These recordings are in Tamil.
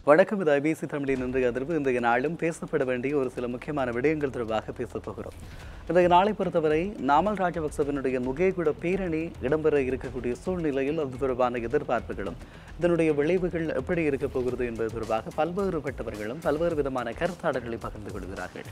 வணக்கம். இது ஐபிசி தமிழின் இன்றைய அதிர்வு. இன்றைய நாளும் பேசப்பட வேண்டிய ஒரு சில முக்கியமான விடயங்கள் தொடர்பாக பேசப் போகிறோம். இன்றைய நாளை பொறுத்தவரை நாமல் ராஜபக்சவினுடைய நுகேகுட பேரணி இடம்பெற இருக்கக்கூடிய சூழ்நிலையில் அது தொடர்பான எதிர்பார்ப்புகளும் இதனுடைய விளைவுகள் எப்படி இருக்கப் போகிறது என்பது தொடர்பாக பல்வேறுபட்டவர்களும் பல்வேறு விதமான கருத்தாடல்களை பகிர்ந்து கொள்கிறார்கள்.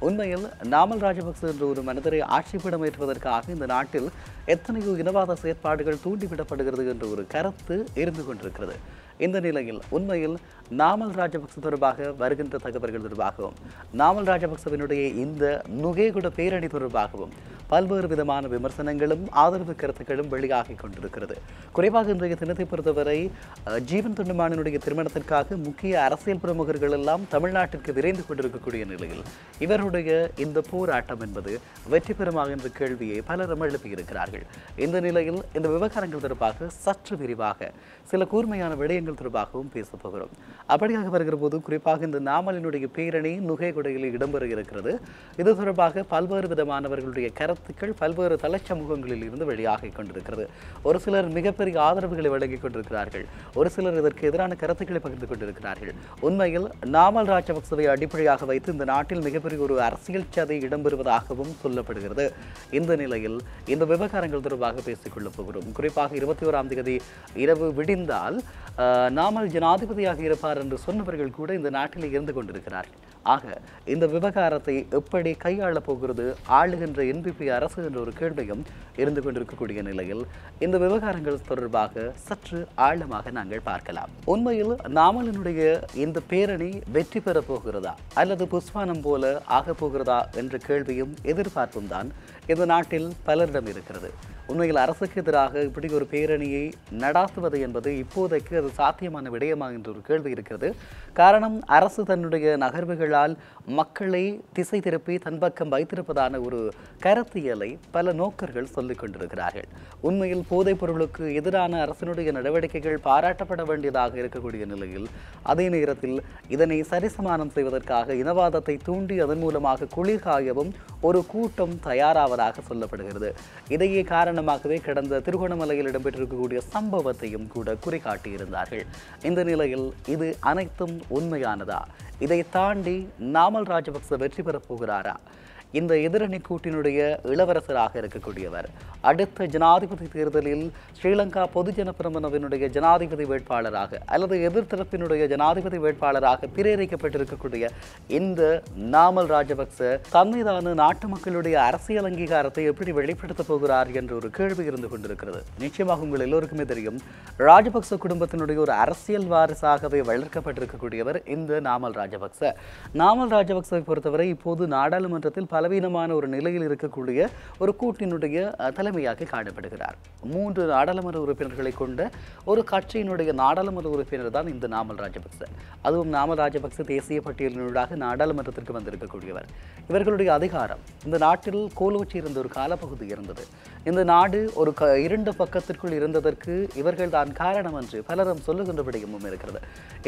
உண்மையில் நாமல் ராஜபக்ச என்ற ஒரு மனிதரை ஆட்சிப்பிடம் ஏற்றுவதற்காக இந்த நாட்டில் எத்தனையோ இனவாத செயற்பாடுகள் தூண்டிவிடப்படுகிறது என்ற ஒரு கருத்து இருந்து கொண்டிருக்கிறது. இந்த நிலையில் உண்மையில் நாமல் ராஜபக்ச தொடர்பாக வருகின்ற தகவல்கள் தொடர்பாகவும் நாமல் ராஜபக்சவினுடைய இந்த நுகேகுட பேரணி தொடர்பாகவும் பல்வேறு விதமான விமர்சனங்களும் ஆதரவு கருத்துக்களும் வெளியாகி கொண்டிருக்கிறது. குறிப்பாக இன்றைய தினத்தை பொறுத்தவரை ஜீவன் தொண்டமானினுடைய திருமணத்திற்காக முக்கிய அரசியல் பிரமுகர்கள் எல்லாம் தமிழ்நாட்டிற்கு விரைந்து கொண்டிருக்கக்கூடிய நிலையில் இவருடைய இந்த போராட்டம் என்பது வெற்றி பெறுமா என்ற கேள்வியை பலரும் எழுப்பியிருக்கிறார்கள். இந்த நிலையில் இந்த விவகாரங்கள் தொடர்பாக சற்று விரிவாக சில கூர்மையான விடயங்கள் தொடர்பாகவும் பேசப் போகிறோம். அப்படியாக வருகிற போது குறிப்பாக இந்த நாமலினுடைய பேரணி நுகேகுடையில் இடம்பெற இருக்கிறது. இது தொடர்பாக பல்வேறு விதமானவர்களுடைய கருத்துக்கள் பல்வேறு தலைச்சமூகங்களில் இருந்து வெளியாகிக் கொண்டிருக்கிறது. ஒரு சிலர் மிகப்பெரிய ஆதரவுகளை வழங்கிக் கொண்டிருக்கிறார்கள், ஒரு சிலர் இதற்கு எதிரான கருத்துக்களை பகிர்ந்து கொண்டிருக்கிறார்கள். உண்மையில் நாமல் ராஜபக்சவை அடிப்படையாக வைத்து இந்த நாட்டில் மிகப்பெரிய ஒரு அரசியல் சதை இடம்பெறுவதாகவும் சொல்லப்படுகிறது. இந்த நிலையில் இந்த விவகாரங்கள் தொடர்பாக பேசிக் கொள்ளப் போகிறோம். குறிப்பாக 21ஆம் தேதி இரவு விடிந்தால் நாமல் ஜனாதிபதியாக இருப்பார் என்று சொன்னவர்கள் கூட இந்த நாட்டில் இருந்து கொண்டிருக்கிறார்கள். ஆக இந்த விவகாரத்தை எப்படி கையாளப் போகிறது ஆளுகின்ற என்பிபி அரசு என்ற ஒரு கேள்வியும் இருந்து கொண்டிருக்கக்கூடிய நிலையில் இந்த விவகாரங்கள் தொடர்பாக சற்று ஆழமாக நாங்கள் பார்க்கலாம். உண்மையில் நாமலினுடைய இந்த பேரணி வெற்றி பெறப் போகிறதா அல்லது புஷ்வானம் போல ஆகப் போகிறதா என்ற கேள்வியும் எதிர்பார்ப்பும் தான் இந்த நாட்டில் பலரிடம் இருக்கிறது. உண்மையில் அரசுக்கு எதிராக இப்படி ஒரு பேரணியை நடாத்துவது என்பது இப்போதைக்கு அது சாத்தியமான விடயமா என்ற ஒரு கேள்வி இருக்கிறது. காரணம், அரசு தன்னுடைய நகர்வுகளால் மக்களை திசை திருப்பி தன் பக்கம் வைத்திருப்பதான ஒரு கருத்தியலை பல நோக்கர்கள் சொல்லிக் கொண்டிருக்கிறார்கள். உண்மையில் போதைப் பொருளுக்கு எதிரான அரசினுடைய நடவடிக்கைகள் பாராட்டப்பட வேண்டியதாக இருக்கக்கூடிய நிலையில் அதே நேரத்தில் இதனை சரிசமானம் செய்வதற்காக இனவாதத்தை தூண்டி அதன் மூலமாக குளிர்காயவும் ஒரு கூட்டம் தயாராவதாக சொல்லப்படுகிறது. இதையே காரணமாகவே கடந்த திருகோணமலையில் இடம்பெற்றிருக்கக்கூடிய சம்பவத்தையும் கூட குறிகாட்டியிருந்தார்கள். இந்த நிலையில் இது அனைத்தும் உண்மையானதா? இதை தாண்டி நாமல் ராஜபக்ச வெற்றி பெறப் போகிறாரா? இந்த எதிரணி கூட்டினுடைய இளவரசராக இருக்கக்கூடியவர் அடுத்த ஜனாதிபதி தேர்தலில் ஸ்ரீலங்கா பொதுஜன பிரமுனவினுடைய ஜனாதிபதி வேட்பாளராக அல்லது எதிர்த்தரப்பினுடைய ஜனாதிபதி வேட்பாளராக பிரேரிக்கப்பட்டிருக்கக்கூடிய இந்த நாமல் ராஜபக்ச தன்மீதான நாட்டு மக்களுடைய அரசியல் அங்கீகாரத்தை எப்படி வெளிப்படுத்தப் போகிறார் என்ற ஒரு கேள்வி இருந்து கொண்டிருக்கிறது. நிச்சயமாக உங்கள் எல்லோருக்குமே தெரியும், ராஜபக்ச குடும்பத்தினுடைய ஒரு அரசியல் வாரிசாகவே வளர்க்கப்பட்டிருக்கக்கூடியவர் இந்த நாமல் ராஜபக்ச. நாமல் ராஜபக்சவை பொறுத்தவரை இப்போது நாடாளுமன்றத்தில் பலவீனமான ஒரு நிலையில் இருக்கக்கூடிய ஒரு கூட்டினுடைய தலைமையாக காணப்படுகிறார். 3 நாடாளுமன்ற உறுப்பினர்களை கொண்ட ஒரு கட்சியினுடைய நாடாளுமன்ற உறுப்பினர் தான் இந்த நாமல் ராஜபக்ச. அதுவும் நாமல் ராஜபக்ச தேசிய பட்டியலினூடாக நாடாளுமன்றத்திற்கு வந்திருக்கக்கூடியவர். இவர்களுடைய அதிகாரம் இந்த நாட்டில் கோலோச்சி இருந்த ஒரு காலப்பகுதி இருந்தது. இந்த நாடு ஒரு 2 பக்கத்திற்குள் இருந்ததற்கு இவர்கள் தான் காரணம் என்று பலரும் சொல்லுகின்ற விடயமும் இருக்கிறது.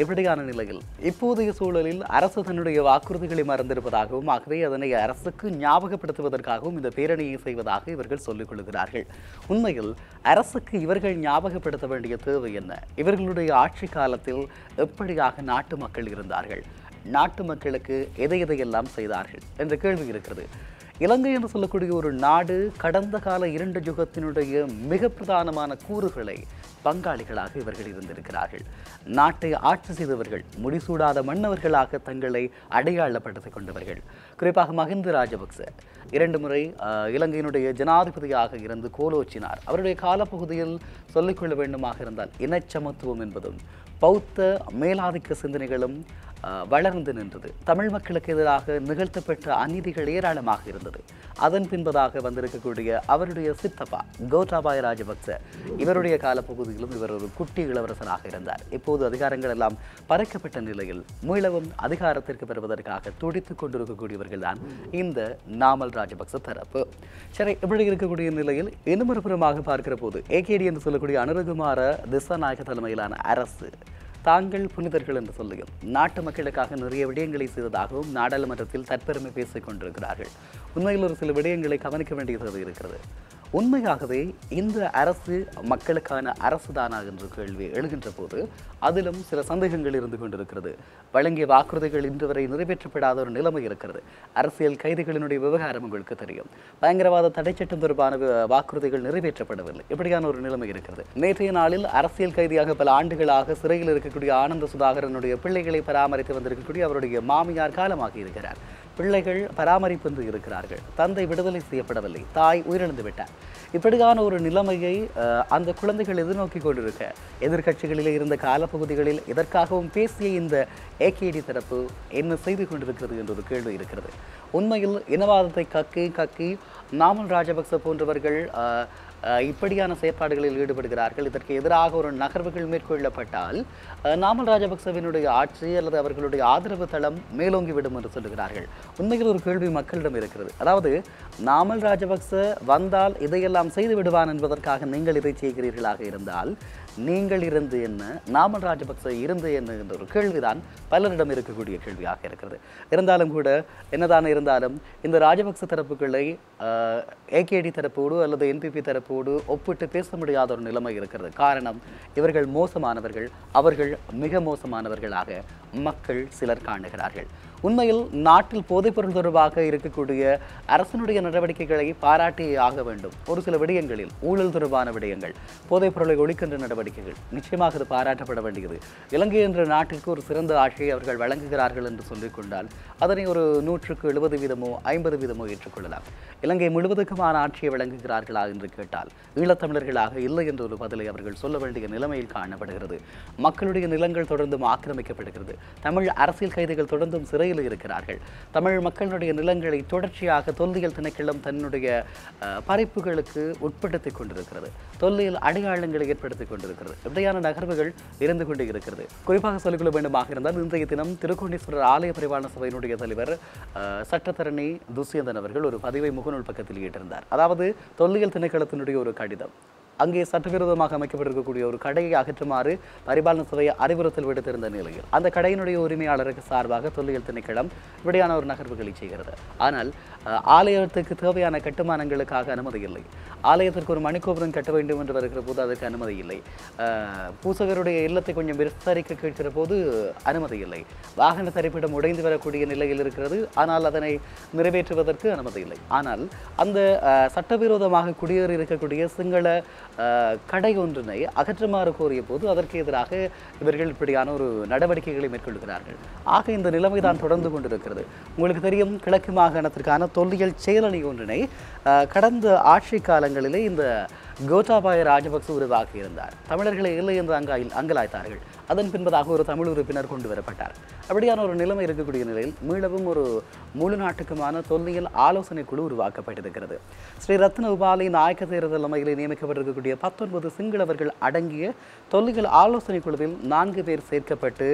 இப்படியான நிலையில் இப்போதைய சூழலில் அரசு தன்னுடைய வாக்குறுதிகளை மறந்திருப்பதாகவும் ஆகவே அதனை அரசுக்கு ஞாபகப்படுத்துவதற்காகவும் இந்த பேரணியை செய்வதாக இவர்கள் சொல்லிக் கொள்கிறார்கள். உண்மையில் அரசுக்கு இவர்கள் ஞாபகப்படுத்த வேண்டிய தேவை என்ன? இவர்களுடைய ஆட்சி காலத்தில் எப்படியாக நாட்டு மக்கள் இருந்தார்கள், நாட்டு மக்களுக்கு எதையெல்லாம் செய்தார்கள் என்ற கேள்வி இருக்கிறது. இலங்கை என்று சொல்லக்கூடிய ஒரு நாடு கடந்த கால 2 யுகத்தினுடைய மிக பிரதானமான கூறுகளை பங்காளிகளாக இவர்கள் இருந்திருக்கிறார்கள். நாட்டை ஆட்சி செய்தவர்கள், முடிசூடாத மன்னவர்களாக தங்களை அடையாளப்படுத்திக் கொண்டவர்கள். குறிப்பாக மஹிந்த ராஜபக்ச 2 முறை இலங்கையினுடைய ஜனாதிபதியாக இருந்து கோலோச்சினார். அவருடைய காலப்பகுதியில் சொல்லிக்கொள்ள வேண்டுமாக இருந்தால் இனச்சமத்துவம் என்பதும் பௌத்த மேலாதிக்க சிந்தனைகளும் வளர்ந்து நின்றது. தமிழ் மக்களுக்கு எதிராக நிகழ்த்தப்பட்ட அநீதிகள் ஏராளமாக இருந்தது. அதன் பின்பதாக வந்திருக்கக்கூடிய அவருடைய சித்தப்பா கோட்டாபாய ராஜபக்ச, இவருடைய காலப்பகுதியிலும் இவர் ஒரு குட்டி இளவரசராக இருந்தார். இப்போது அதிகாரங்கள் எல்லாம் பறிக்கப்பட்ட நிலையில் மீளவும் அதிகாரத்திற்கு பெறுவதற்காக துடித்துக் கொண்டிருக்கக்கூடியவர்கள் தான் இந்த நாமல் ராஜபக்ச தரப்பு. சரி, இப்படி இருக்கக்கூடிய நிலையில் இன்னும் ஒரு புறமாக பார்க்கிற போது ஏகேடி என்று சொல்லக்கூடிய அனுரகுமார திசாநாயக தலைமையிலான அரசு தாங்கள் புனிதர்கள் என்று சொல்லியும் நாட்டு மக்களுக்காக நிறைய விடயங்களை செய்ததாகவும் நாடாளுமன்றத்தில் தற்பெருமை பேசிக் கொண்டிருக்கிறார்கள். உண்மையில் ஒரு சில விடயங்களை கவனிக்க வேண்டிய தேவை இருக்கிறது. உண்மையாகவே இந்த அரசு மக்களுக்கான அரசுதானா என்ற கேள்வி எழுகின்ற போது அதிலும் சில சந்தேகங்கள் இருந்து கொண்டிருக்கிறது. வழங்கிய வாக்குறுதிகள் இன்று வரை நிறைவேற்றப்படாத ஒரு நிலைமை இருக்கிறது. அரசியல் கைதிகளினுடைய விவகாரம் உங்களுக்கு தெரியும். பயங்கரவாத தடை சட்டம் தொடர்பான வாக்குறுதிகள் நிறைவேற்றப்படவில்லை. இப்படியான ஒரு நிலைமை இருக்கிறது. நேற்றைய நாளில் அரசியல் கைதியாக பல ஆண்டுகளாக சிறையில் இருக்கக்கூடிய ஆனந்த சுதாகரனுடைய பிள்ளைகளை பராமரித்து வந்திருக்கக்கூடிய அவருடைய மாமியார் காலமாகி இருக்கிறார். பிள்ளைகள் பராமரிப்பின்றி இருக்கிறார்கள். தந்தை விடுதலை செய்யப்படவில்லை. தாய் உயிரிழந்து விட்டார். இப்படியான ஒரு நிலைமையை அந்த குழந்தைகள் எதிர்நோக்கி கொண்டிருக்க எதிர்க்கட்சிகளிலே இருந்த காலப்பகுதிகளில் இதற்காகவும் பேசிய இந்த ஏகேடி தரப்பு என்ன செய்து கொண்டிருக்கிறது என்ற ஒரு கேள்வி இருக்கிறது. உண்மையில் இனவாதத்தை கக்கி நாமல் ராஜபக்ச போன்றவர்கள் இப்படியான செயற்பாடுகளில் ஈடுபடுகிறார்கள். இதற்கு எதிராக ஒரு நகர்வுகள் மேற்கொள்ளப்பட்டால் நாமல் ராஜபக்சவினுடைய ஆட்சி அல்லது அவர்களுடைய ஆதரவு தளம் மேலோங்கிவிடும் என்று சொல்லுகிறார்கள். உண்மையில் ஒரு கேள்வி மக்களிடம் இருக்கிறது. அதாவது நாமல் ராஜபக்ச வந்தால் இதையெல்லாம் செய்து விடுவான் என்பதற்காக நீங்கள் இதை செய்கிறீர்களாக இருந்தால் நீங்கள் இருந்து என்ன, நாமல் ராஜபக்ச இருந்து என்ன என்ற ஒரு கேள்விதான் பலரிடம் இருக்கக்கூடிய கேள்வியாக இருக்கிறது. இருந்தாலும் கூட என்னதான் இருந்தாலும் இந்த ராஜபக்ச தரப்புகளை ஏகேடி தரப்போடு அல்லது என்பிபி தரப்போடு ஒப்பிட்டு பேச முடியாத ஒரு நிலைமை இருக்கிறது. காரணம், இவர்கள் மோசமானவர்கள், அவர்கள் மிக மோசமானவர்களாக மக்கள் சிலர் காணுகிறார்கள். உண்மையில் நாட்டில் போதைப்பொருள் தொடர்பாக இருக்கக்கூடிய அரசினுடைய நடவடிக்கைகளை பாராட்டி ஆக வேண்டும். ஒரு சில விடயங்களில் ஊழல் தொடர்பான விடயங்கள், போதைப்பொருளை ஒழிக்கின்ற நடவடிக்கைகள் நிச்சயமாக அது பாராட்டப்பட வேண்டியது. இலங்கை என்ற நாட்டிற்கு ஒரு சிறந்த ஆட்சியை அவர்கள் வழங்குகிறார்கள் என்று சொல்லிக் கொண்டால் அதனை ஒரு 100க்கு 70% 50% ஏற்றுக்கொள்ளலாம். இலங்கை முழுவதுக்குமான ஆட்சியை வழங்குகிறார்களா என்று கேட்டால் ஈழத்தமிழர்களாக இல்லை என்ற ஒரு பதிலை அவர்கள் சொல்ல வேண்டிய நிலைமையில் காணப்படுகிறது. மக்களுடைய நிலங்கள் தொடர்ந்தும் ஆக்கிரமிக்கப்படுகிறது. தமிழ் அரசியல் கைதிகள் தொடர்ந்தும் சிறையில் இருக்கிறார்கள். தமிழ் மக்களுடைய நிலங்களை தொடர்ச்சியாக தொல்லியல் திணைக்களம் தன்னுடைய பறிப்புகளுக்கு உட்படுத்திக் கொண்டிருக்கிறது. தொல்லியல் அடையாளங்களை ஏற்படுத்திக் கொண்டிருக்கிறது. இப்படியான நகர்வுகள் இருந்து கொண்டே இருக்கிறது. குறிப்பாக சொல்லிக்கொள்ள வேண்டுமாக இருந்தால் இன்றைய தினம் திருக்கோணேஸ்வரர் ஆலய பரிபாலன சபையினுடைய தலைவர் சட்டத்தரணி துஷ்யந்தன் அவர்கள் ஒரு பதிவை முகநூல் பக்கத்தில் ஈட்டிருந்தார். அதாவது தொல்லியல் திணைக்களத்தினுடைய ஒரு கடிதம், அங்கே சட்டவிரோதமாக அமைக்கப்பட்டிருக்கக்கூடிய ஒரு கடையை அகற்றுமாறு பரிபாலன சபை அறிவுறுத்தல் விடுத்திருந்த நிலையில் அந்த கடையினுடைய உரிமையாளருக்கு சார்பாக தொல்லியல் திணைக்களம் இப்படியான ஒரு நகர்வுகளை செய்கிறது. ஆனால் ஆலயத்துக்கு தேவையான கட்டுமானங்களுக்காக அனுமதி இல்லை. ஆலயத்திற்கு ஒரு மணிக்கோபுரம் கட்ட வேண்டும் என்று வருகிற போது அதற்கு அனுமதி இல்லை. பூசகருடைய இல்லத்தை கொஞ்சம் விஸ்தரிக்க கேட்கிற போது அனுமதி இல்லை. வாகன தரிப்பிடம் உடைந்து வரக்கூடிய நிலையில் இருக்கிறது. ஆனால் அதனை நிறைவேற்றுவதற்கு அனுமதி இல்லை. ஆனால் அந்த சட்டவிரோதமாக குடியேறி இருக்கக்கூடிய சிங்கள கடை ஒன்றினை அகற்றுமாறு கோரிய போது அதற்கு எதிராக இவர்கள் இப்படியான ஒரு நடவடிக்கைகளை மேற்கொள்கிறார்கள். ஆக இந்த நிலைமைதான் தொடர்ந்து கொண்டிருக்கிறது. உங்களுக்கு தெரியும், கிழக்கு மாகாணத்திற்கான தொல்லியல் செயலணி ஒன்றினை கடந்த ஆட்சி காலங்களிலே இந்த கோட்டாபாய ராஜபக்ச உருவாக்கி இருந்தார். தமிழர்களை இல்லை என்று அங்கலாய்த்தார்கள். அதன் பின்பதாக ஒரு தமிழ் உறுப்பினர் கொண்டு வரப்பட்டார். அப்படியான ஒரு நிலைமை இருக்கக்கூடிய நிலையில் மீளவும் ஒரு முழு நாட்டுக்குமான தொல்லியல் ஆலோசனை குழு உருவாக்கப்பட்டிருக்கிறது. ஸ்ரீ ரத்ன உபாலி நாயக்க தேர்தல் தலைமையில் நியமிக்கப்பட்டிருக்கக்கூடிய 19 சிங்களவர்கள் அடங்கிய தொல்லியல் ஆலோசனை குழுவில் 4 பேர் சேர்க்கப்பட்டு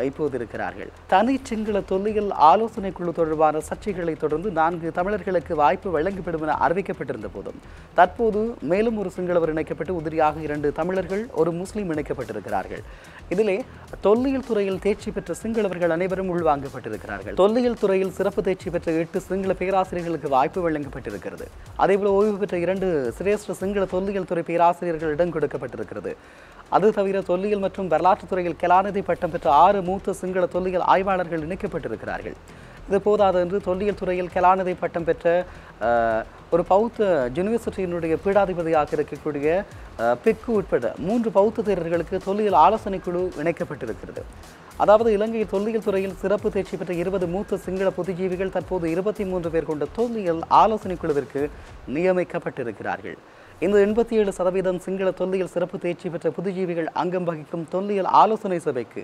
இப்போது இருக்கிறார்கள். தனி சிங்கள தொல்லியல் ஆலோசனை குழு தொடர்பான சர்ச்சைகளை தொடர்ந்து 4 தமிழர்களுக்கு வாய்ப்பு வழங்கப்படும் என அறிவிக்கப்பட்டிருந்த போதும் தற்போது மேலும் ஒரு சிங்களவர் இணைக்கப்பட்டு உதிரியாக 2 தமிழர்கள் ஒரு முஸ்லீம் இணைக்கப்பட்டிருக்கிறார்கள். இதிலே தொல்லியல் துறையில் தேர்ச்சி பெற்ற சிங்களவர்கள் அனைவரும் உள்வாங்கப்பட்டிருக்கிறார்கள். தொல்லியல் துறையில் சிறப்பு தேர்ச்சி பெற்ற 8 சிங்கள பேராசிரியர்களுக்கு வாய்ப்பு வழங்கப்பட்டிருக்கிறது. அதேபோல ஓய்வு பெற்ற 2 சிரேஷ்ட சிங்கள தொல்லியல் துறை பேராசிரியர்கள் இடம் கொடுக்கப்பட்டிருக்கிறது. அது தவிர தொல்லியல் மற்றும் வரலாற்றுத் துறையில் கலாநிதி பட்டம் பெற்ற 6 மூத்த சிங்கள தொல்லியல் ஆய்வாளர்கள் இணைக்கப்பட்டிருக்கிறார்கள். இது போதாது என்று தொல்லியல் துறையில் கலாநிதி பட்டம் பெற்ற ஒரு பௌத்த யூனிவர்சிட்டியினுடைய பீடாதிபதியாக இருக்கக்கூடிய பிக்கு உட்பட 3 பௌத்த தேரர்களுக்கு தொல்லியல் ஆலோசனை குழு இணைக்கப்பட்டிருக்கிறது. அதாவது இலங்கை தொல்லியல் துறையில் சிறப்பு தேர்ச்சி பெற்ற 20 மூத்த சிங்கள புத்திஜீவிகள் தற்போது 23 பேர் கொண்ட தொல்லியல் ஆலோசனை குழுவிற்கு நியமிக்கப்பட்டிருக்கிறார்கள். இந்த 87% சிங்கள தொல்லியல் சிறப்பு தேர்ச்சி பெற்ற புதுஜீவிகள் அங்கம் வகிக்கும் தொல்லியல் ஆலோசனை சபைக்கு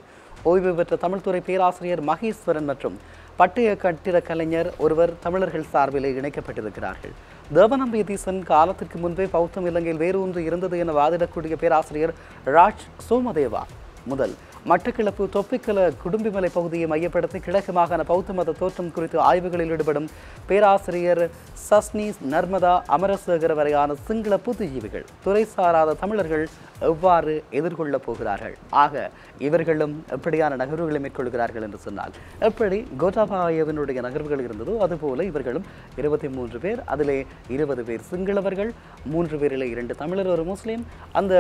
ஓய்வு பெற்ற தமிழ்துறை பேராசிரியர் மகேஸ்வரன் மற்றும் பட்டய கட்டிட கலைஞர் ஒருவர் தமிழர்கள் சார்பிலே இணைக்கப்பட்டிருக்கிறார்கள். தேவநம்பியதீசன் காலத்திற்கு முன்பே பௌத்தம் இலங்கையில் வேறு ஒன்று இருந்தது என வாதிடக்கூடிய பேராசிரியர் ராஜ் சோமதேவா முதல் மட்டக்களப்பு தொப்பிக்கல குடும்பிமலை பகுதியை மையப்படுத்தி கிழக்கு மாகாண பௌத்த மத தோற்றம் குறித்து ஆய்வுகளில் ஈடுபடும் பேராசிரியர் சஸ்னி நர்மதா அமரசேகர வரையான சிங்கள புத்திஜீவிகள் துறை சாராத தமிழர்கள் எவ்வாறு எதிர்கொள்ளப் போகிறார்கள்? ஆக இவர்களும் எப்படியான நகர்வுகளை மேற்கொள்கிறார்கள் என்று சொன்னால், எப்படி கோட்டாபாயவினுடைய நகர்வுகள் இருந்ததோ அதுபோல இவர்களும் 23 பேர், அதிலே 20 பேர் சிங்களவர்கள், 3 பேரிலே 2 தமிழர், ஒரு முஸ்லீம். அந்த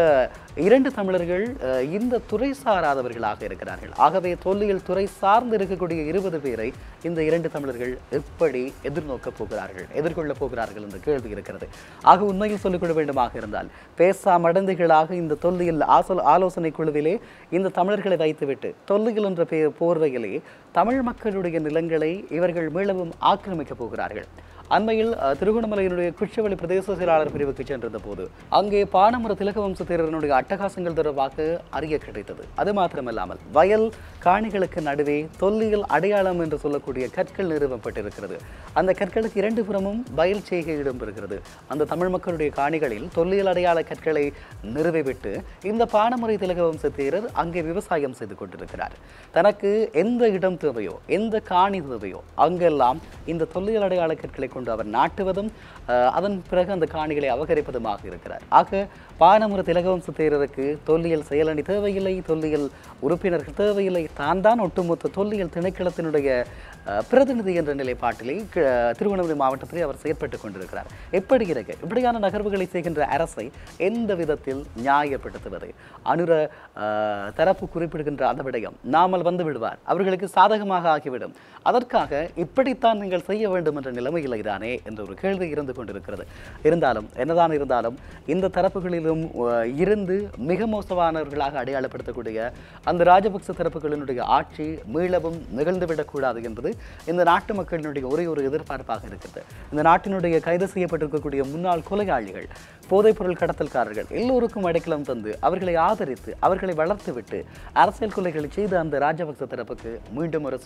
2 தமிழர்கள் இந்த துறை சாராதவர்களாக இருக்கிறார்கள். ஆகவே தொல்லியல் துறை சார்ந்து இருக்கக்கூடிய 20 பேரை இந்த 2 தமிழர்கள் எப்படி எதிர்நோக்கப் போகிறார்கள், எதிர்கொள்ளப் போகிறார்கள் என்ற கேள்வி இருக்கிறது. ஆக உண்மையில் சொல்லிக்கொள்ள வேண்டுமாக இருந்தால், பேசா மடந்தைகளாக இந்த தொல்லியல் ஆலோசனை குழுவிலே இந்த தமிழர்களை வைத்துவிட்டு தொல்லியல் என்ற போர்வையிலே தமிழ் மக்களுடைய நிலங்களை இவர்கள் மீளவும் ஆக்கிரமிக்கப் போகிறார்கள். அண்மையில் திருகோணமலையினுடைய குச்சவெளி பிரதேச செயலாளர் பிரிவுக்கு சென்றிருந்த போது அங்கே பானமர திலகவம்ச தேரனுடைய அட்டகாசங்கள் தொடர்பாக அறிய கிடைத்தது. அது மாத்திரமல்லாமல் வயல் காணிகளுக்கு நடுவே தொல்லியல் அடையாளம் என்று சொல்லக்கூடிய கற்கள் நிறுவப்பட்டிருக்கிறது. அந்த கற்களுக்கு 2 புறமும் வயல் செய்கை இடம்பெறுகிறது. அந்த தமிழ் மக்களுடைய காணிகளில் தொல்லியல் அடையாள கற்களை நிறுவிவிட்டு இந்த பானமரை திலகவம்ச தேரர் அங்கே விவசாயம் செய்து கொண்டிருக்கிறார். தனக்கு எந்த இடம் தேவையோ, எந்த காணி தேவையோ அங்கெல்லாம் இந்த தொல்லியல் அடையாள கற்களை கொண்டு அவர் நாட்டுவதும் அதன் பிறகு அந்த காணிகளை அபகரிப்பதுமாக இருக்கிறார். ஆக பானமுர திலகவம்ச தேரருக்கு தொல்லியல் செயலணி தேவையில்லை, தொல்லியல் உறுப்பினர்கள் தேவையில்லை, தான் ஒட்டுமொத்த தொல்லியல் திணைக்களத்தினுடைய பிரதிநிதி என்ற நிலைப்பாட்டிலே திருவண்ணாமலை மாவட்டத்திலே அவர் செயற்பட்டுக் கொண்டிருக்கிறார். எப்படி இருக்கு இப்படியான நகர்வுகளை செய்கின்ற அரசை எந்த விதத்தில் நியாயப்படுத்துவது? அனுர தரப்பு குறிப்பிடுகின்ற அந்த விடயம் நாமல் வந்து விடுவார், அவர்களுக்கு சாதகமாக ஆகிவிடும், அதற்காக இப்படித்தான் நீங்கள் செய்ய வேண்டும் என்ற நிலைமையில்லை தானே என்ற ஒரு கேள்வி இருந்து கொண்டிருக்கிறது. என்னதான் இருந்தாலும் இந்த தரப்புகளிலும் இருந்து மிக மோசமானவர்களாக அடையாளப்படுத்தக்கூடிய அந்த ராஜபக்ச தரப்புகளினுடைய ஆட்சி மீளவும் நிகழ்ந்துவிடக்கூடாது என்பது இந்த நாட்டு மக்களினுடைய ஒரே ஒரு எதிர்பார்ப்பாக இருக்கிறது. இந்த நாட்டினுடைய கைது செய்யப்பட்டிருக்கக்கூடிய முன்னாள் கொலையாளிகள், போதைப்பொருள் கடத்தல்காரர்கள் எல்லோருக்கும் அடைக்கலம் தந்து அவர்களை ஆதரித்து அவர்களை வளர்த்துவிட்டு அரசியல் கொலைகளை செய்த அந்த ராஜபக்ச தரப்புக்கு மீண்டும் ஒரு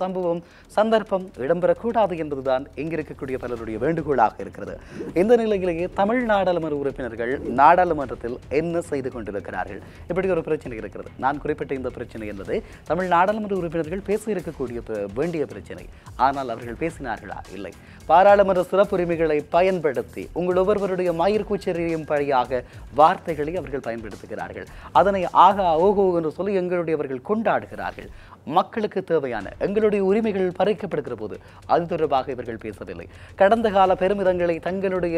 சந்தர்ப்பம் இடம்பெறக்கூடாது என்பதுதான் இங்கிருக்கக்கூடிய பலருடைய வேண்டுகோளாக இருக்கிறது. இந்த நிலையிலேயே தமிழ் நாடாளுமன்ற உறுப்பினர்கள் நாடாளுமன்றத்தில் என்ன செய்து கொண்டிருக்கிறார்கள்? இப்படி ஒரு பிரச்சனை இருக்கிறது. நான் குறிப்பிட்ட இந்த பிரச்சனை என்பது தமிழ் நாடாளுமன்ற உறுப்பினர்கள் பேச இருக்கக்கூடிய வேண்டிய பிரச்சனை. ஆனால் அவர்கள் பேசினார்களா? இல்லை. பாராளுமன்ற சிறப்புரிமைகளை பயன்படுத்தி உங்கள் ஒவ்வொருவருடைய மயிர் கூச்சரியும் வழியாக வார்த்தைகளை அவர்கள் பயன்படுத்துகிறார்கள். அதனை ஆகா ஓகோ என்று சொல்லி எங்களுடையவர்கள் கொண்டாடுகிறார்கள். மக்களுக்கு தேவையான எங்களுடைய உரிமைகள் பறிக்கப்படுகிற போது அது தொடர்பாக இவர்கள் பேசவில்லை. கடந்த கால பெருமிதங்களை தங்களுடைய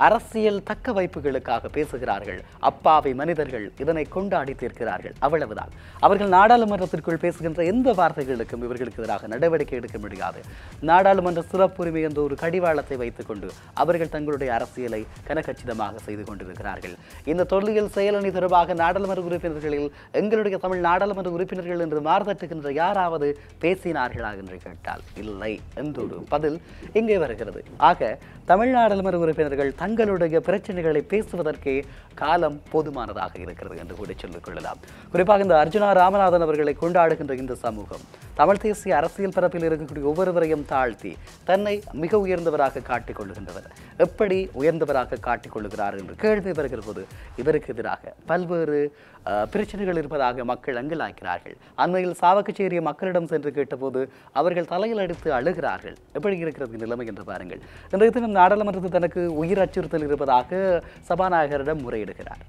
அரசியல் தக்க வைப்புகளுக்காக பேசுகிறார்கள். அப்பாவி மனிதர்கள் இதனை கொண்டாடி தீர்க்கிறார்கள். அவ்வளவுதான். அவர்கள் நாடாளுமன்றத்திற்குள் பேசுகின்ற எந்த வார்த்தைகளுக்கும் இவர்களுக்கு எதிராக நடவடிக்கை எடுக்க முடியாது. நாடாளுமன்ற சிறப்புரிமை என்ற ஒரு கடிவாளத்தை வைத்துக் கொண்டு அவர்கள் தங்களுடைய அரசியலை கனகச்சிதமாக செய்து கொண்டிருக்கிறார்கள். இந்த தொல்லியல் செயலணி தொடர்பாக நாடாளுமன்ற உறுப்பினர்களில் எங்களுடைய தமிழ் நாடாளுமன்ற உறுப்பினர்கள் என்று மார்தட்டுகின்ற யாராவது பேசினார்களா என்று கேட்டால் இல்லை என்றொரு பதில் இங்கே வருகிறது. ஆக தமிழ் நாடாளுமன்ற உறுப்பினர்கள் தங்களுடைய பிரச்சனைகளை பேசுவதற்கே காலம் போதுமானதாக இருக்கிறது என்று கூட சொல்லிக் கொள்ளலாம். குறிப்பாக இந்த அர்ஜுனா ராமநாதன் அவர்களை கொண்டாடுகின்ற இந்த சமூகம் தமிழ் தேசிய அரசியல் பரப்பில் இருக்கக்கூடிய ஒவ்வொருவரையும் தாழ்த்தி தன்னை மிக உயர்ந்தவராக காட்டிக் கொள்ளுகின்றவர். எப்படி உயர்ந்தவராக காட்டிக் கொள்ளுகிறார் என்று கேள்வி வருகிற போது இவருக்கு எதிராக பல்வேறு பிரச்சனைகள் இருப்பதாக மக்கள் அங்கலாக்கிறார்கள். அண்மையில் சாவகச்சேரிய மக்களிடம் சென்று கேட்டபோது அவர்கள் தலையில் அடித்து அழுகிறார்கள். எப்படி இருக்கிறது நிலைமை என்று பாருங்கள். இன்றைய தினம் நாடாளுமன்றத்தில் தனக்கு உயிர் அச்சுறுத்தல் இருப்பதாக சபாநாயகரிடம் முறையிடுகிறார்.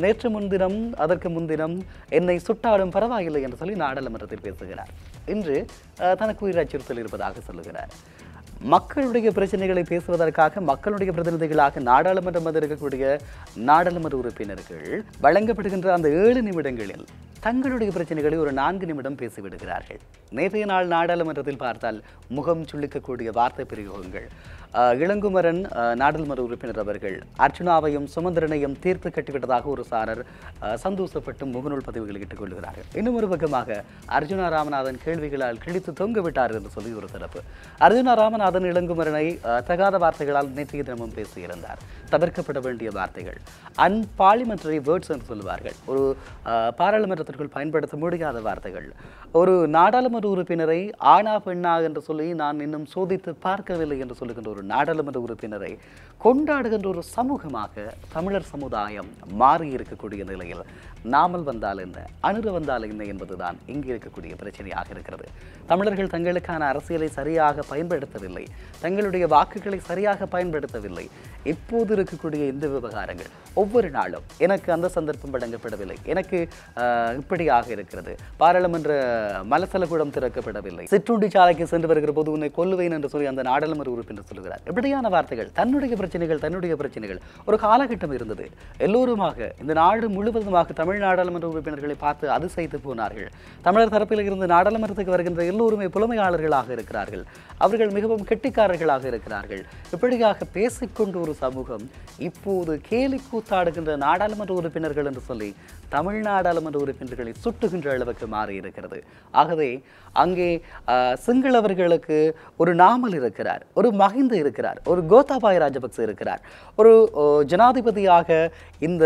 நேற்று முன்தினம் அதற்கு முன்தினம் என்னை சுட்டாலும் பரவாயில்லை என்று சொல்லி நாடாளுமன்றத்தில் பேசுகிறார். இன்று தனக்கு உயிர் அச்சுறுத்தல் இருப்பதாக சொல்லுகிறார். மக்களுடைய பிரச்சனைகளை பேசுவதற்காக மக்களுடைய பிரதிநிதிகளாக நாடாளுமன்றம் வந்திருக்கக்கூடிய நாடாளுமன்ற உறுப்பினர்கள் வழங்கப்படுகின்ற அந்த 7 நிமிடங்களில் தங்களுடைய பிரச்சனைகளை ஒரு 4 நிமிடம் பேசிவிடுகிறார்கள். நேற்றைய நாள் நாடாளுமன்றத்தில் பார்த்தால் முகம் சுளிக்கக்கூடிய வார்த்தை பிரயோகங்கள். இளங்குமரன் நாடாளுமன்ற உறுப்பினர் அவர்கள் அர்ச்சுனாவையும் சுமந்திரனையும் தீர்த்து கட்டிவிட்டதாக ஒரு சாரர் சந்தோஷப்பட்டு முகநூல் பதிவுகளை இட்டுக் கொள்கிறார்கள். இன்னும் ஒரு பக்கமாக அர்ஜுனா ராமநாதன் கேள்விகளால் கிழித்து தொங்க விட்டார் என்று சொல்லி ஒரு தரப்பு. அர்ஜுனா ராமநாதன் இளங்குமரனை தகாத வார்த்தைகளால் நேற்றைய தினமும் பேசியிருந்தார். தவிர்க்கப்பட வேண்டிய வார்த்தைகள், அன்பார்லிமெண்டரி வேர்ட்ஸ் என்று சொல்லுவார்கள். ஒரு பாராளுமன்ற காலத்திற்குள் பயன்படுத்த முடியாத வார்த்தைகள். ஒரு நாடாளுமன்ற உறுப்பினரை ஆணா பெண்ணா என்று சொல்லி நான் இன்னும் சோதித்து பார்க்கவில்லை என்று சொல்லுகின்ற ஒரு நாடாளுமன்ற உறுப்பினரை கொண்டாடுகின்ற ஒரு சமூகமாக தமிழர் சமுதாயம் மாறி இருக்கக்கூடிய நிலையில் நாமல் வந்தால் என்ன, அனுர வந்தால் என்ன என்பதுதான் இங்கு இருக்கக்கூடிய பிரச்சனையாக இருக்கிறது. தமிழர்கள் தங்களுக்கான அரசியலை சரியாக பயன்படுத்தவில்லை, தங்களுடைய வாக்குகளை சரியாக பயன்படுத்தவில்லை. இப்போது இருக்கக்கூடிய இந்த விவகாரங்கள் ஒவ்வொரு நாளும் எனக்கு அந்த சந்தர்ப்பம் வழங்கப்படவில்லை, எனக்கு இப்படியாக இருக்கிறது, பாராளுமன்ற மலசலகூடம் திறக்கப்படவில்லை, சிற்றுண்டி சாலைக்கு சென்று வருகிற போது உன்னை கொல்லுவேன் என்று சொல்லி அந்த நாடாளுமன்ற உறுப்பினர் சொல்கிறார். இப்படியான வார்த்தைகள், தன்னுடைய பிரச்சனைகள். ஒரு காலகட்டம் இருந்தது, எல்லோருமாக இந்த நாடு முழுவதுமாக தமிழ் நாடாளுமன்ற உறுப்பினர்களை பார்த்து அதிசயித்து போனார்கள். தமிழர் தரப்பில் இருந்து நாடாளுமன்றத்துக்கு வருகின்ற எல்லோருமே புலமையாளர்களாக இருக்கிறார்கள், அவர்கள் மிகவும் கெட்டிக்காரர்களாக இருக்கிறார்கள். இப்படியாக பேசிக்கொண்டு ஒரு சமூகம் இப்போது கேலி கூத்தாடுகின்ற நாடாளுமன்ற உறுப்பினர்கள் என்று சொல்லி தமிழ் நாடாளுமன்ற உறுப்பினர்களை சுட்டுகின்ற அளவுக்கு மாறி இருக்கிறது. ஆகவே அங்கே சிங்களவர்களுக்கு ஒரு நாமல் இருக்கிறார், ஒரு மஹிந்த இருக்கிறார், ஒரு கோத்தாபாய ராஜபக்ச இருக்கிறார், ஒரு ஜனாதிபதியாக இந்த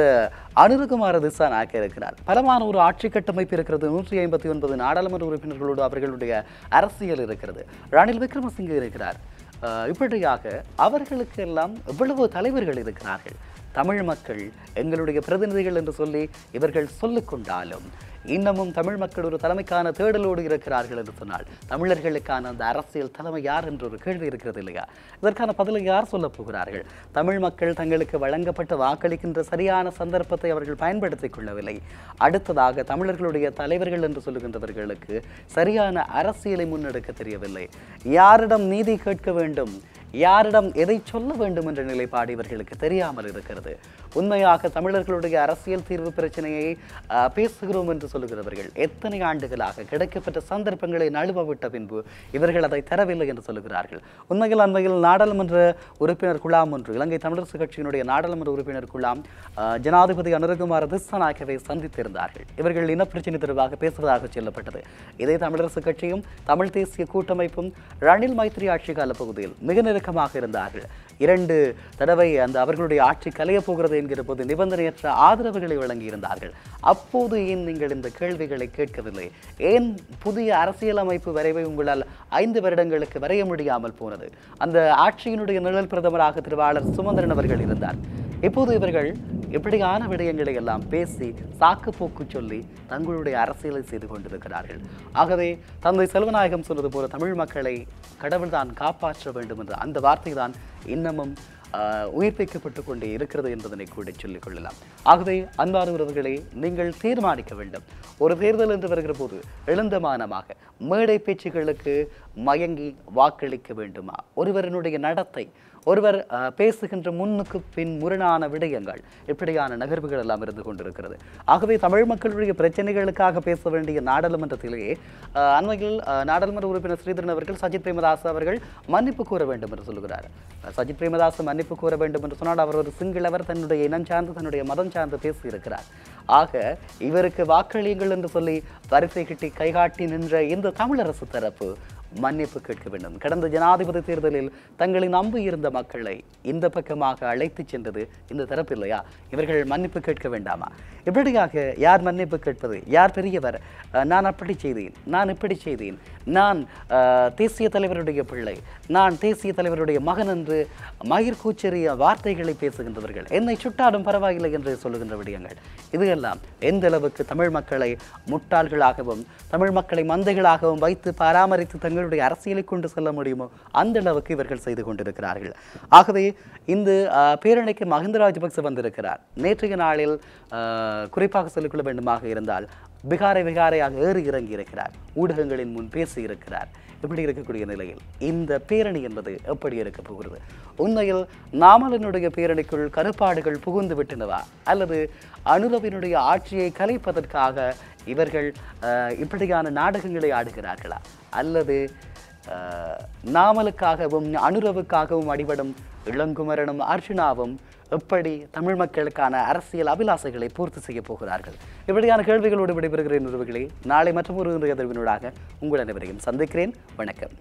அனுரகுமார திசாநாயக்க இருக்கிறார். பலமான ஒரு ஆட்சி கட்டமைப்பு இருக்கிறது. 159 நாடாளுமன்ற உறுப்பினர்களோடு அவர்களுடைய அரசியல் இருக்கிறது. ரணில் விக்ரமசிங்கே இருக்கிறார். இப்படியாக அவர்களுக்கெல்லாம் எவ்வளவு தலைவர்கள் இருக்கிறார்கள். தமிழ் மக்கள் எங்களுடைய பிரதிநிதிகள் என்று சொல்லி இவர்கள் சொல்லிக்கொண்டாலும் இன்னமும் தமிழ் மக்கள் ஒரு தலைமைக்கான தேடலோடு இருக்கிறார்கள் என்று சொன்னால் தமிழர்களுக்கான அந்த அரசியல் தலைமை யார் என்ற ஒரு கேள்வி இருக்கிறது இல்லையா? இதற்கான பதிலை யார் சொல்ல போகிறார்கள்? தமிழ் மக்கள் தங்களுக்கு வழங்கப்பட்ட வாக்களிக்கின்ற சரியான சந்தர்ப்பத்தை அவர்கள் பயன்படுத்திக் கொள்ளவில்லை. அடுத்ததாக தமிழர்களுடைய தலைவர்கள் என்று சொல்லுகின்றவர்களுக்கு சரியான அரசியலை முன்னெடுக்க தெரியவில்லை. யாரிடம் நீதி கேட்க வேண்டும், யாரிடம் எதை சொல்ல வேண்டும் என்ற நிலைப்பாடு இவர்களுக்கு தெரியாமல் இருக்கிறது. உண்மையாக தமிழர்களுடைய அரசியல் தீர்வு பிரச்சனையை பேசுகிறோம் என்று சொல்லுகிறவர்கள் எத்தனை ஆண்டுகளாக கிடைக்கப்பட்ட சந்தர்ப்பங்களை நழுவ விட்ட பின்பு இவர்கள் அதை தரவில்லை என்று சொல்லுகிறார்கள். அண்மையில் நாடாளுமன்ற உறுப்பினர் குழாம் ஒன்று, இலங்கை தமிழரசு கட்சியினுடைய நாடாளுமன்ற உறுப்பினர் குழாம் ஜனாதிபதி அனுரகுமார திசாநாயக்கவை சந்தித்திருந்தார்கள். இவர்கள் இனப்பிரச்சனை தொடர்பாக பேசுவதாக சொல்லப்பட்டது. இதே தமிழரசு கட்சியும் தமிழ் தேசிய கூட்டமைப்பும் ரணில் மைத்ரி ஆட்சி கால பகுதியில் மிக நெருக்கமாக இருந்தார்கள். 2 தடவை அந்த அவர்களுடைய ஆட்சி கலையப் போகிறது என்கிற போது நிபந்தனையற்ற ஆதரவுகளை வழங்கியிருந்தார்கள். அப்போது ஏன் நீங்கள் இந்த கேள்விகளை கேட்கவில்லை? ஏன் புதிய அரசியலமைப்பு வரைவை உங்களால் 5 வருடங்களுக்கு வரைய முடியாமல் போனது? அந்த ஆட்சியினுடைய நிழல் பிரதமராக திருவாளர் சுமந்திரன் அவர்கள் இருந்தார். இப்போது இவர்கள் இப்படியான விடயங்களை எல்லாம் பேசி சாக்கு போக்கு சொல்லி தங்களுடைய அரசியலை செய்து கொண்டிருக்கிறார்கள். ஆகவே தந்தை செல்வநாயகம் சொன்னது போல தமிழ் மக்களை கடவுள் தான் காப்பாற்ற வேண்டும் என்ற அந்த வார்த்தை தான் இன்னமும் உயிர்ப்பிக்கப்பட்டு கொண்டே இருக்கிறது என்பதனை கூட சொல்லிக் கொள்ளலாம். ஆகவே அன்பான உறவுகளை நீங்கள் தீர்மானிக்க வேண்டும். ஒரு தேர்தல் என்று வருகிற போது எழுந்தமானமாக மேடை பேச்சுகளுக்கு மயங்கி வாக்களிக்க வேண்டுமா? ஒருவருடைய நடத்தை, ஒருவர் பேசுகின்ற முன்னுக்கு பின் முரணான விடயங்கள், இப்படியான நகர்வுகள் எல்லாம் இருந்து கொண்டிருக்கிறது. ஆகவே தமிழ் மக்களுடைய பிரச்சனைகளுக்காக பேச வேண்டிய நாடாளுமன்றத்திலேயே அண்மையில் நாடாளுமன்ற உறுப்பினர் ஸ்ரீதரன் அவர்கள் சஜித் பிரேமதாஸ் அவர்கள் மன்னிப்பு கூற வேண்டும் என்று சொல்லுகிறார். சஜித் பிரேமதாஸ் மன்னிப்பு கூற வேண்டும் என்று சொன்னால் அவர் ஒரு சிங்களவர், தன்னுடைய இனம் சார்ந்து தன்னுடைய மதம் சார்ந்து பேசியிருக்கிறார். ஆக இவருக்கு வாக்களியுங்கள் என்று சொல்லி வரிசை கட்டி கைகாட்டி நின்ற இந்த தமிழரசு தரப்பு மன்னிப்பு கேட்க வேண்டும். கடந்த ஜனாதிபதி தேர்தலில் தங்களை நம்பி இருந்த மக்களை இந்த பக்கமாக அழைத்து சென்றது இந்த தரப்பு இல்லையா? இவர்கள் மன்னிப்பு கேட்க வேண்டாமா? இப்படியாக யார் மன்னிப்பு கேட்பது? யார் பெரியவர்? நான் அப்படி செய்தேன், நான் இப்படி செய்தேன், நான் தேசிய தலைவருடைய பிள்ளை, நான் தேசிய தலைவருடைய மகன் என்று மயிர் கூச்செறிய வார்த்தைகளை பேசுகின்றவர்கள், என்னை சுட்டாடும் பரவாயில்லை என்று சொல்லுகின்ற விடயங்கள், இதுயெல்லாம் எந்த அளவுக்கு தமிழ் மக்களை முட்டாள்களாகவும் தமிழ் மக்களை மந்தைகளாகவும் வைத்து பராமரித்து தங்களுடைய அரசியலை கொண்டு செல்ல முடியுமோ அந்த அளவுக்கு இவர்கள் செய்து கொண்டிருக்கிறார்கள். ஆகவே இந்த பேரணிக்கு மஹிந்த ராஜபக்ச வந்திருக்கிறார். நேற்றைய நாளில் குறிப்பாக சொல்லிக்கொள்ள வேண்டுமாக இருந்தால் விகாரையாக ஏறி இறங்கி இருக்கிறார், ஊடகங்களின் முன் பேசி இருக்கிறார். இப்படி இருக்கக்கூடிய நிலையில் இந்த பேரணி என்பது எப்படி இருக்க போகிறது? உண்மையில் நாமலினுடைய பேரணிக்குள் கருப்பாடுகள் புகுந்து விட்டனவா, அல்லது அனுரவினுடைய ஆட்சியை கலைப்பதற்காக இவர்கள் இப்படியான நாடகங்களை ஆடுகிறார்களா, அல்லது நாமலுக்காகவும் அனுரவுக்காகவும் அடிபடும் இளங்குமரனும் அர்ஜுனாவும் எப்படி தமிழ் மக்களுக்கான அரசியல் அபிலாசைகளை பூர்த்தி செய்ய போகிறார்கள்? இப்படியான கேள்விகளோடு விடைபெறுகிறேன் உறவுகளே. நாளை மற்றும் ஒரு எதிர்வினூடாக உங்கள் அனைவரையும் சந்திக்கிறேன். வணக்கம்.